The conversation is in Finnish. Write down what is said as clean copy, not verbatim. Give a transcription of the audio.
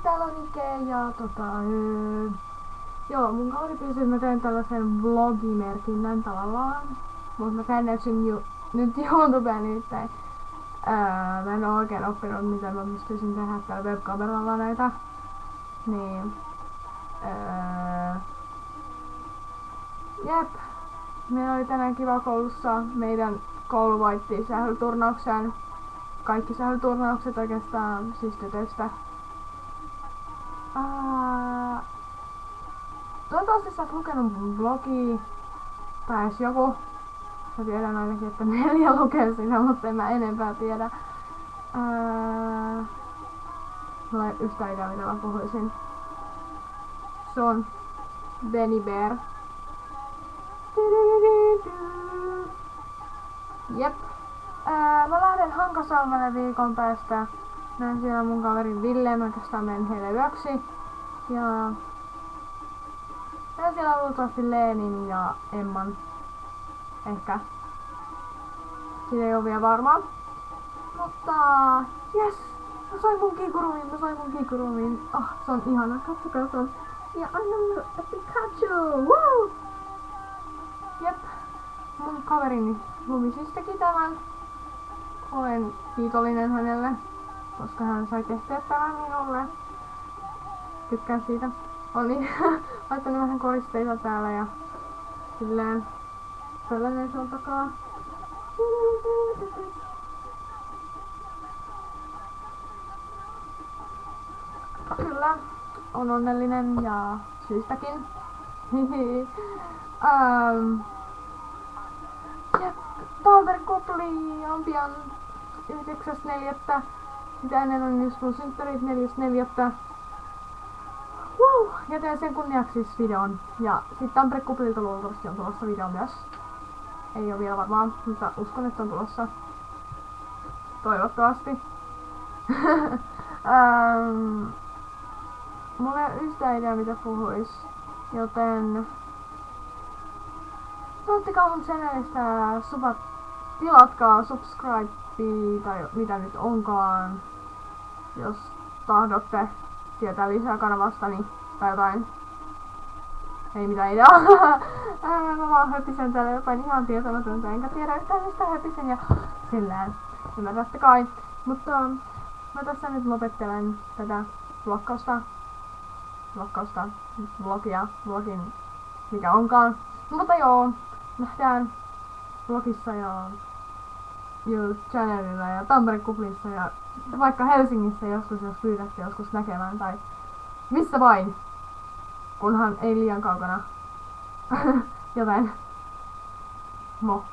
täällä on Ike ja joo, mun kaveri pyysi, että mä teen tällaisen vlogimerkinnän tavallaan. Mut mä käännäyksin nyt YouTubeen nimittäin. Mä en oo oikein oppinut, miten mä pystyisin tehdä tällä webkameralla näitä. Niin. Jep. Meillä oli tänään kiva koulussa. Meidän koulu voitti sählyturnauksen. Kaikki sählyturnaukset oikeastaan, siis tytöistä. Toivottavasti sä oot lukenut mun blogia. Tai jos joku. Mä tiedän ainakin, että 4 lukee siinä, mutta en mä enempää tiedä. Mulla ei yhtään idea, mitä mä puhuisin. Se on Benny Bear. Jep. Mä lähden Hankasalmelle viikon päästä. Näen siellä mun kaverin Ville, mä oikeastaan menen heille yöksi. Ja näen siellä luultavasti Leenin ja Emman. Ehkä. Siitä ei oo vielä varmaa. Mutta yes! Mä sain mun kigurumin, se on ihana, katsokaa se on. Ja anna a Pikachu! Woo! Jep. Mun kaverini lumi siis teki tämän. Olen kiitollinen hänelle, koska hän sai tehtyä tämän minulle. Tykkään siitä. Oli laittanut vähän koristeita täällä ja silleen. Sellainen se on takaa. Kyllä, on onnellinen ja syystäkin. Jep, Tampere-kupli on pian 9.4. Sitä ennen on just mun synttärit 4.4. Wow! Ja teen sen kunniaksi siis videon. Ja sit Tampere-kuplilta luultavasti on tulossa video myös. Ei oo vielä varmaan, mutta uskon, että on tulossa. Toivottavasti. Mulla ei ole yhtään idea mitä puhuis. Joten ottakaa mun channelista tilatkaa subscribe tai mitä nyt onkaan. Jos tahdotte tietää lisää kanavastani tai jotain. Ei mitään ideaa. Mä vaan höpisen täällä jotain ihan tietämätöntä, enkä tiedä yhtään mistä höpisen ja silleen. Ymmärrätte kai. Mutta mä tässä nyt lopettelen tätä vlogin, mikä onkaan. Mutta joo, nähdään vlogissa ja channelilla ja Tampere-kuplissa ja vaikka Helsingissä joskus, jos pyydätte joskus näkemään tai missä vain. Kunhan ei liian kaukana. Joten. Mo.